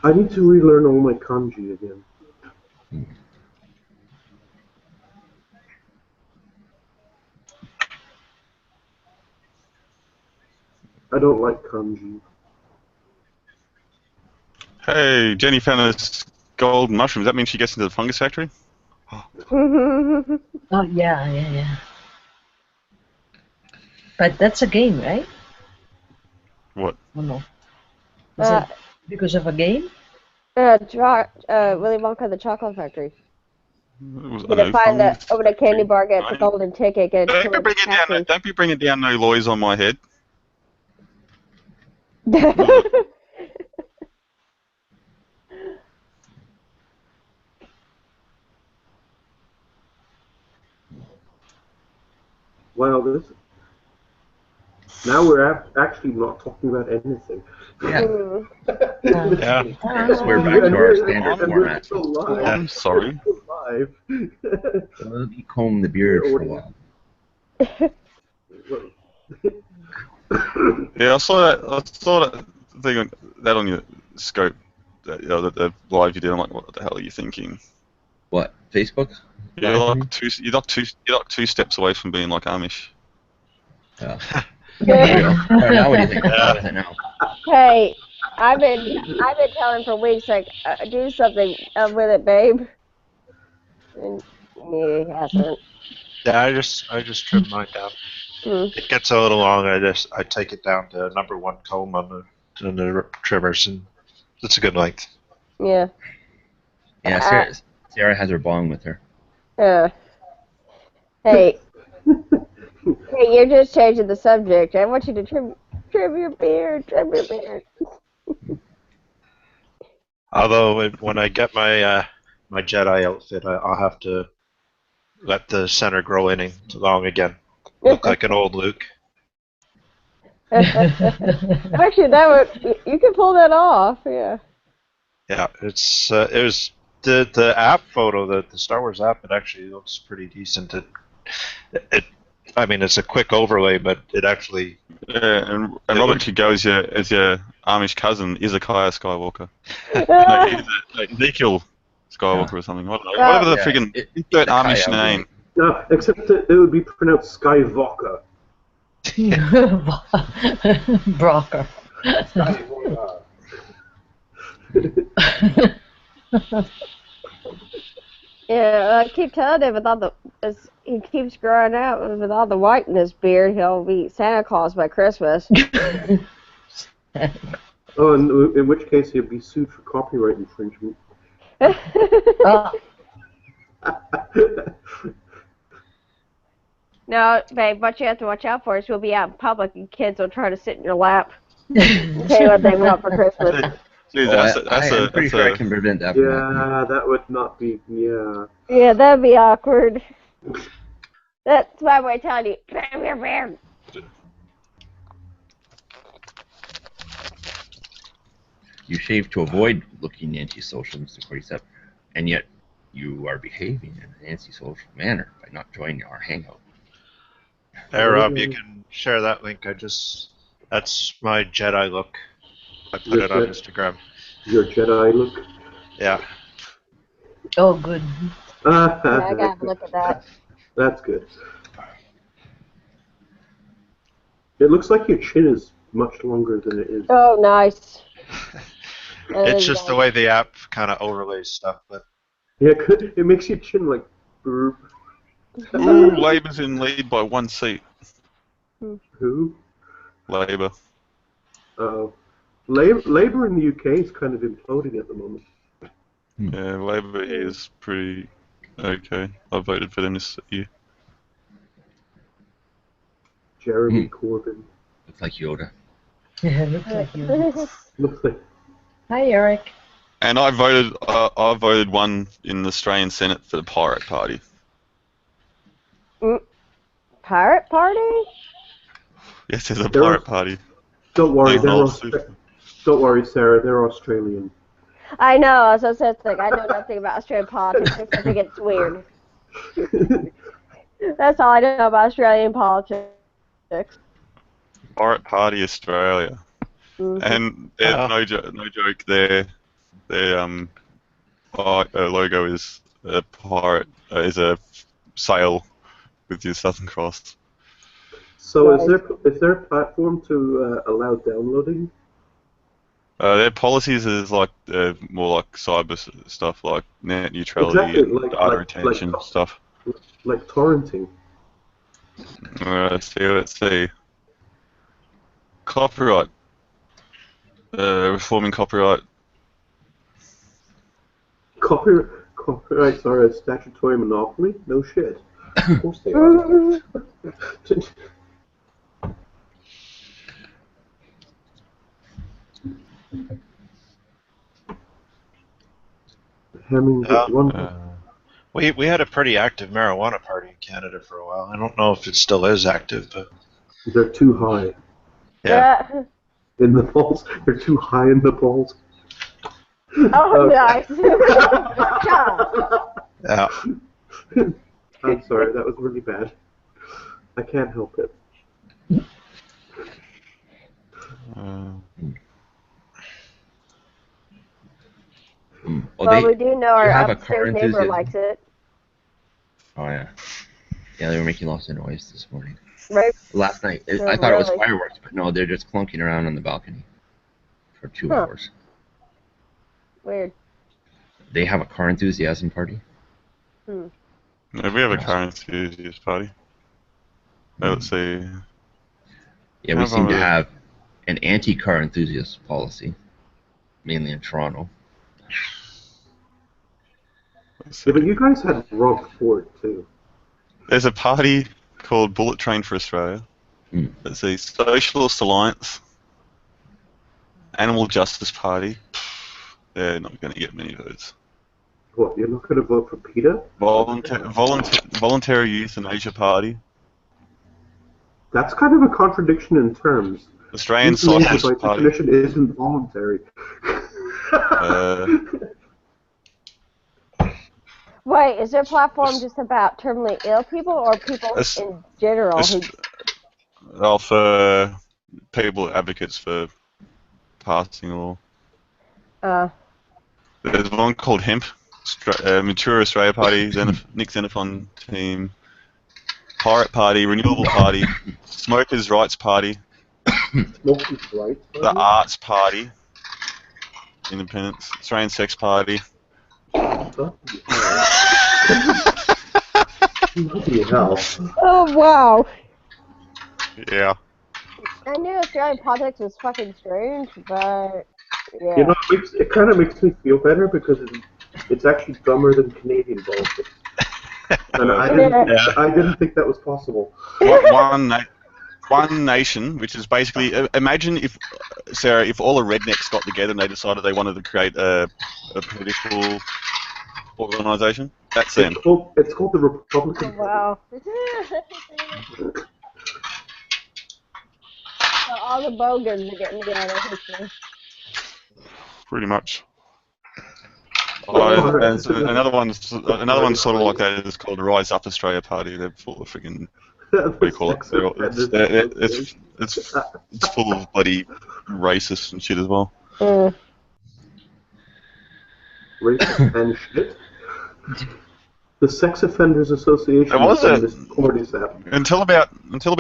I need to relearn all my kanji again. I don't like kanji. Hey, Jenny found this gold mushroom. Does that mean she gets into the fungus factory? Oh, yeah. But that's a game, right? What? Oh, no. Is it because of a game? Willy Wonka and the Chocolate Factory. Open a candy bar, get the golden ticket, get a tour of the factory. Don't be bringing down no lawyers on my head. Well, now we're actually not talking about anything. Yeah. Yeah. We're back to our standard format. I'm sorry. Live. Let me comb the beard for a while. Yeah, I saw that thing on your scope. The live you did. I'm like, what the hell are you thinking? What? Facebook? You're like two steps away from being like Amish. Yeah. Now what do you think? How is it now? Hey, I've been telling for weeks, like, do something with it, babe. And he hasn't. Yeah, I just trimmed mine down. It gets a little long. I take it down to #1 comb on the trimmers, and it's a good length. Yeah. Yeah, Sarah has her bong with her. Hey, you're just changing the subject. I want you to trim your beard. Trim your beard. Although when I get my my Jedi outfit, I'll have to let the center grow in long again. Look like an old Luke. Actually, you can pull that off. Yeah. Yeah, it was the app photo, the Star Wars app. It actually looks pretty decent. I mean, it's a quick overlay, but it actually. Yeah, and Robert could go as your Amish cousin, Izakaya Skywalker. Ezekiel Skywalker or something. Whatever the friggin' insert Amish name. No, except that it would be pronounced Skywalker. Brocker. Yeah, I keep telling him he keeps growing out with all the white in his beard, he'll be Santa Claus by Christmas. Oh, in which case he'd be sued for copyright infringement. No, babe, what you have to watch out for is you'll be out in public and kids will try to sit in your lap and tell you what they want for Christmas. Dude, I'm pretty sure I can prevent that. Yeah, that would not be. Yeah. Yeah, that'd be awkward. That's why we're telling you, trim your beard. You shave to avoid looking antisocial, Mr. 47, and yet You are behaving in an antisocial manner by not joining our hangout. Hey Rob, you can share that link. That's my Jedi look. I put it on Instagram. Your Jedi look. Yeah. Oh, good. Yeah, I gotta have a look at that. That's good. It looks like your chin is much longer than it is. Oh, nice. It's just the way the app kind of overlays stuff, but Yeah, it makes your chin like burp. Ooh, Labor's in lead by 1 seat. Who? Labor. Labour in the UK is kind of imploding at the moment. Yeah, Labor is pretty okay. I voted for them this year. Jeremy Corbyn. Looks like Yoda. Yeah, looks like you. Looks like. Hi, Eric. And I voted one in the Australian Senate for the Pirate Party. Pirate Party? Yes, there's a Pirate Party. Don't worry, Don't worry, Sarah. They're Australian. I know. I was just like, I know nothing about Australian politics. I think it's weird. That's all I know about Australian politics. Pirate Party Australia. And no joke, their logo is a pirate, is a sail with your Southern Cross. So is there a platform to allow downloading? Their policies is like more like cyber stuff, like net neutrality and data retention stuff. Like torrenting. Let's see. Copyright. Reforming copyright. Copyrights are a statutory monopoly? No shit. Of course they are. We had a pretty active marijuana party in Canada for a while. I don't know if it still is active, but they're too high. Yeah. In the balls. They're too high in the balls. Oh, nice. Yeah. I'm sorry, that was really bad. I can't help it. Well, we do know our upstairs neighbor likes it. Oh, yeah. Yeah, they were making lots of noise this morning. Right. Last night, I thought it was fireworks, but no, they're just clunking around on the balcony for 2 hours. Weird. They have a car enthusiasm party. Yeah, we have a car enthusiast party. Let's see. Yeah, we seem to have an anti-car enthusiast policy, mainly in Toronto. Yeah, but you guys had Rob Ford too. There's a party called Bullet Train for Australia. There's the Socialist Alliance, Animal Justice Party. They're not going to get many votes. What, you're not going to vote for PETA? Voluntary Euthanasia Party. That's kind of a contradiction in terms. Australian Cyclist by Party. definition isn't voluntary. Wait, is their platform just about terminally ill people or people in general? For people advocates for passing law. There's one called Hemp, Mature Australia Party, Nick Xenophon Team, Pirate Party, Renewable Party, Smokers' Rights Party, the Arts Party, Independence, Australian Sex Party. Oh, wow. Yeah. I knew Australian politics was fucking strange, but yeah. You know, it kind of makes me feel better because it's actually dumber than Canadian politics. And I didn't think that was possible. One nation, which is basically, imagine if, Sarah, if all the rednecks got together and they decided they wanted to create a political organisation. That's them. It's called the Republican Party. Wow. So all the bogans are getting together. Pretty much. There's another one sort of like that is called the Rise Up Australia Party. They're full of freaking what do you call it? It's full of bloody racists and shit as well. Racist and shit. The Sex Offenders Association It was and this party that. Until about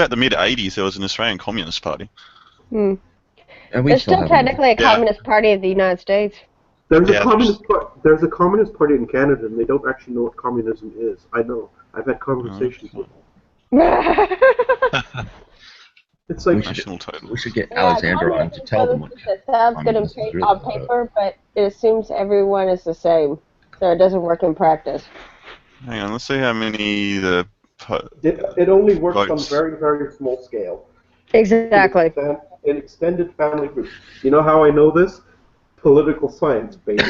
the mid '80s, there was an Australian Communist Party. Hmm. And we There's still have technically a Communist Party of the United States. There's a communist party in Canada, and they don't actually know what communism is. I know. I've had conversations with them. It's like we should get Alexander on to tell them what. It sounds good on paper, but it assumes everyone is the same, so it doesn't work in practice. Hang on, let's see how many It only works on very, very small scale. Exactly. In extended family groups. You know how I know this? Political science, baby.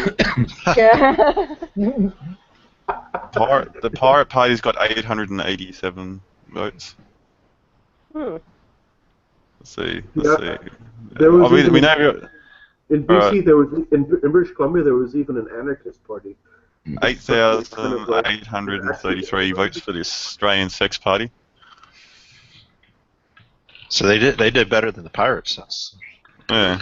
The Pirate Party's got 887 votes. Let's see. There was we know. In BC, there was in British Columbia, there was even an anarchist party. 833 votes for the Australian Sex Party. So they did better than the Pirates. Yeah.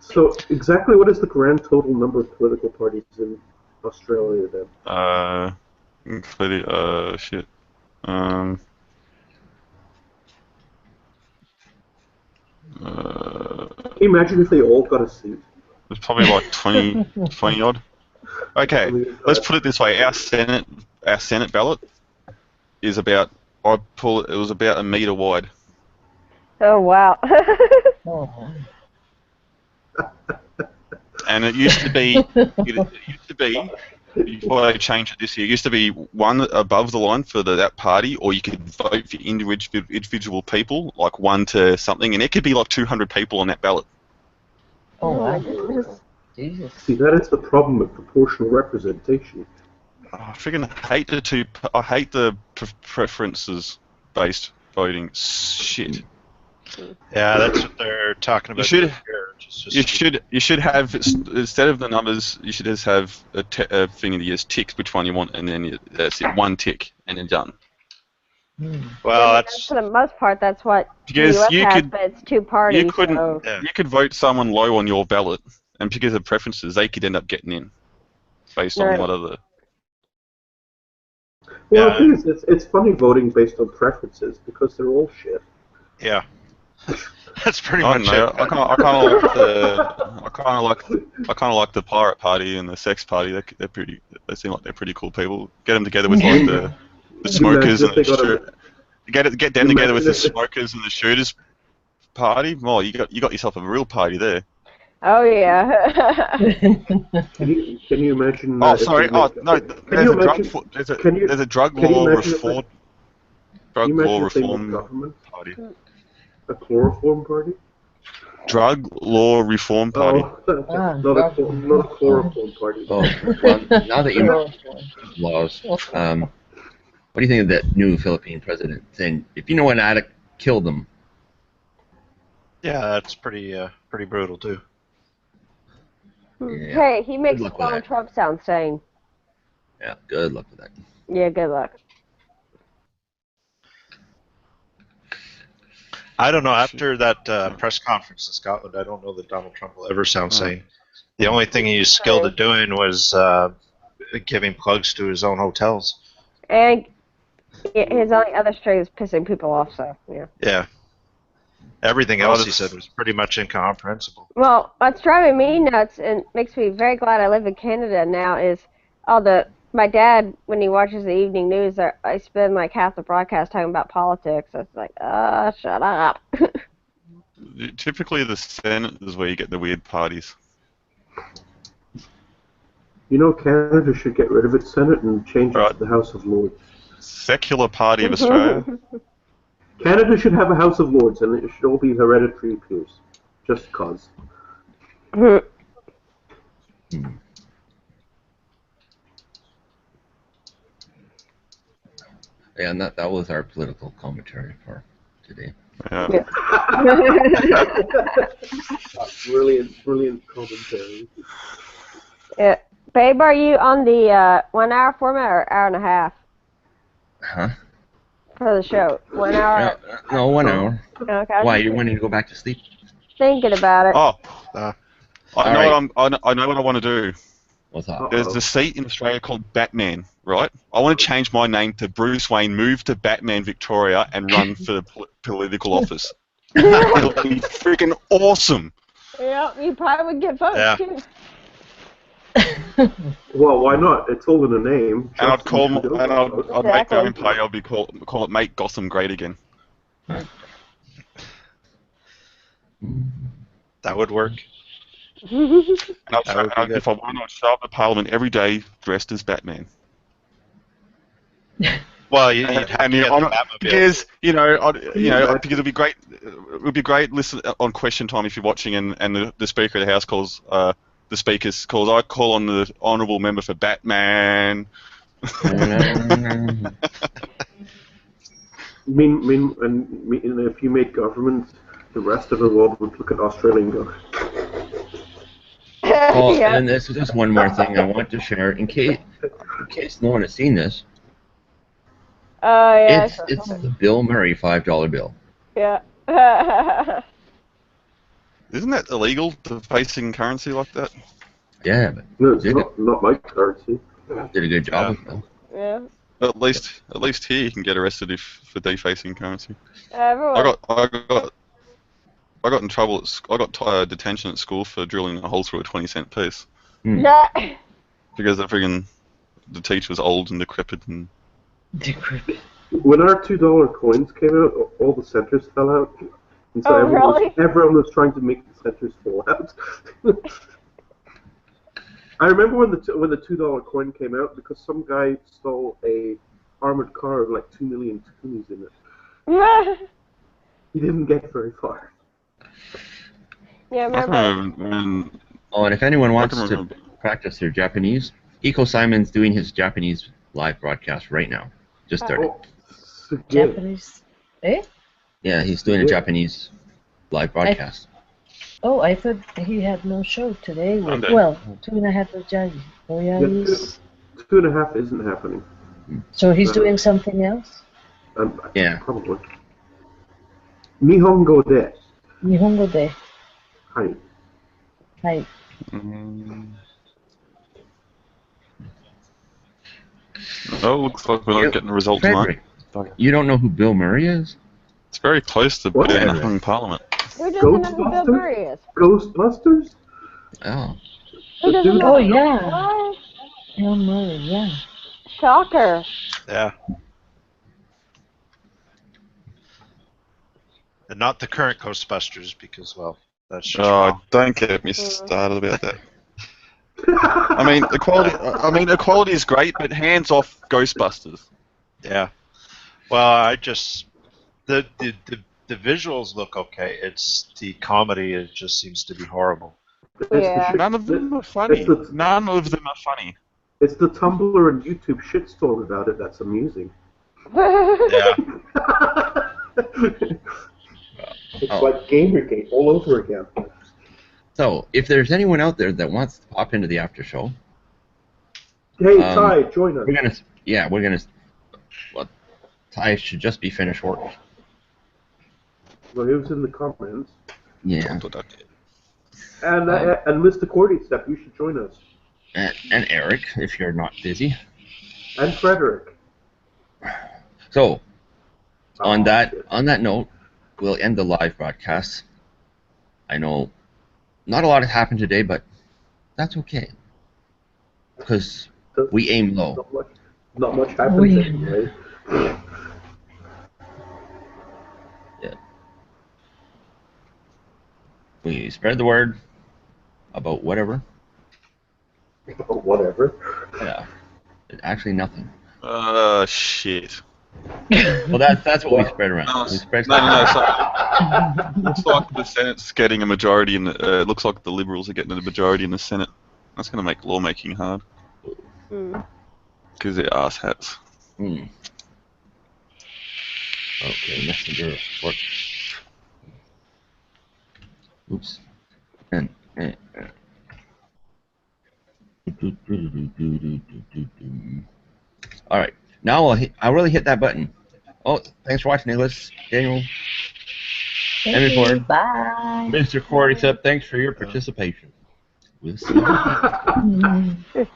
So exactly what is the grand total number of political parties in Australia then? Including shit. Can you imagine if they all got a seat? There's probably like 20 odd. Okay, let's put it this way: our Senate ballot is about it was about a meter wide. Oh wow. And it used to be before they changed it this year. It used to be one above the line for that party, or you could vote for individual people, like one to something, and it could be like 200 people on that ballot. Oh wow. Jesus. See, that is the problem with proportional representation. I freaking hate I hate the preferences based voting. Shit. Yeah, that's what they're talking about. You should have, instead of the numbers, you should just have a thing that just ticks which one you want, and then that's it, one tick, and then done. Well, that's for the most part that's what because the US has, but it's two parties. You couldn't. So. You could vote someone low on your ballot, and because of preferences, they could end up getting in, based on what other. Well, the thing is, it's funny voting based on preferences because they're all shit. Yeah. That's pretty much it. I kind of like the Pirate Party and the Sex Party. They seem like they're pretty cool people. Get them together with like the smokers and get them together with the smokers and the shooters party. Well, you got yourself a real party there. Oh yeah. Can you imagine? Oh sorry. Oh no. There's a drug law reform. Drug law reform party. A chloroform party? Drug law reform party. Not a chloroform party. Oh, well, now that you mention laws, what do you think of that new Philippine president thing? If you know an addict, kill them. Yeah, that's pretty brutal too. Yeah. Hey, he makes Donald Trump sound sane. Yeah, good luck with that. Yeah, good luck. I don't know. After that press conference in Scotland, I don't know that Donald Trump will ever sound sane. The only thing he's skilled at doing was giving plugs to his own hotels. And his only other string is pissing people off, so, yeah. Yeah. Everything else he said was pretty much incomprehensible. Well, what's driving me nuts and makes me very glad I live in Canada now is my dad, when he watches the evening news, I spend like half the broadcast talking about politics. It's like, shut up. Typically, the Senate is where you get the weird parties. You know, Canada should get rid of its Senate and change it to the House of Lords. Secular Party of Australia. Canada should have a House of Lords, and it should all be hereditary peers, just cause. And that was our political commentary for today. Yeah. Brilliant commentary. Yeah. Babe, are you on the 1 hour format or hour and a half Huh? for the show? 1 hour? No, 1 hour. Okay. I was Why, just you wanting to go back to sleep? thinking about it. Oh, Uh, I know I know what I want to do. What's that? There's a seat in Australia called Batman, right? I want to change my name to Bruce Wayne, move to Batman Victoria, and run for political office. It'll be freaking awesome. Yeah, you probably would get votes Yeah. too. Well, why not? It's all in the name. And I'd Justin Trudeau got I'd votes. make my own Exactly. play. I'd be call it Make Gotham Great Again. that would work. And That would be good. if I won, I'd show up at Parliament every day dressed as Batman. Well, you'd have And to the get honor, the Batmobile. because because it'd be great. It would be great. Listen on Question Time if you're watching, and the Speaker of the House calls the speakers calls. I call on the honourable member for Batman. And if you made government, the rest of the world would look at Australia and go, Well, Yeah. and this is just one more thing I want to share in case no one has seen this. Oh, yeah. It's the Bill Murray $5 bill. Yeah. Isn't that illegal, defacing currency like that? Yeah, but no, it's not my currency. did a good job with Bill. Yeah. At least here you can get arrested for defacing currency. Everyone. I got in trouble. I got detention at school for drilling a hole through a 20-cent piece because the teacher was old and decrepit and. Decrepit. When our $2 coins came out, all the centers fell out. And so everyone was trying to make the centers fall out. I remember when the $2 coin came out because some guy stole a armored car with like 2 million toonies in it. He didn't get very far. Yeah, remember. Oh, and if anyone wants to practice their Japanese, Iko Simon's doing his Japanese live broadcast right now. Just started. Oh, Japanese. Eh? Yeah, he's doing a Japanese live broadcast. Oh, I thought he had no show today. Monday. Well, 2.5 of Jagi. Oh, yeah, he's... 2.5 isn't happening. So he's doing something else? Yeah. Probably. Nihongo de. Nihongo de. Hi. Hi. Oh, looks like we're not getting the result tonight. Frederick, you don't know who Bill Murray is? It's very close to What? being hung Parliament. Who doesn't know who Bill Murray is? Ghostbusters? Oh. Who doesn't know? Oh, yeah. What? Bill Murray, yeah. Shocker. Yeah. And not the current Ghostbusters because, well, that's just wrong. Don't get me started about that. I mean, the quality is great, but hands off Ghostbusters. Yeah. Well, the visuals look okay. It's the comedy. It just seems to be horrible. Yeah. None of them are funny. None of them are funny. It's the Tumblr and YouTube shitstorm about it that's amusing. Yeah. It's like Gamergate all over again. So, if there's anyone out there that wants to pop into the after show, Hey, Ty, join us. we're gonna. Well, Ty should just be finished work. Well, he was in the comments. Yeah. And Mr. Cordyceps, you should join us. And Eric, if you're not busy. And Frederick. So, on that note, we'll end the live broadcast. I know not a lot has happened today, but that's okay. Because we aim low. Not much happens anyway. Yeah. We spread the word about whatever. Whatever. Yeah. Actually, nothing. Shit. Well, that's what we spread around. No, We spread sorry. Looks like the Senate's getting a majority, and it looks like the Liberals are getting a majority in the Senate. That's going to make lawmaking hard. Because they're arse hats. Mm. Okay, messenger. Work. Oops. And. All right. Now I'll really hit that button. Oh, thanks for watching, Nicholas, Daniel, Thank Henry you. Ford, Bye. Mr. Cordyceps. Thanks for your participation. We'll see you.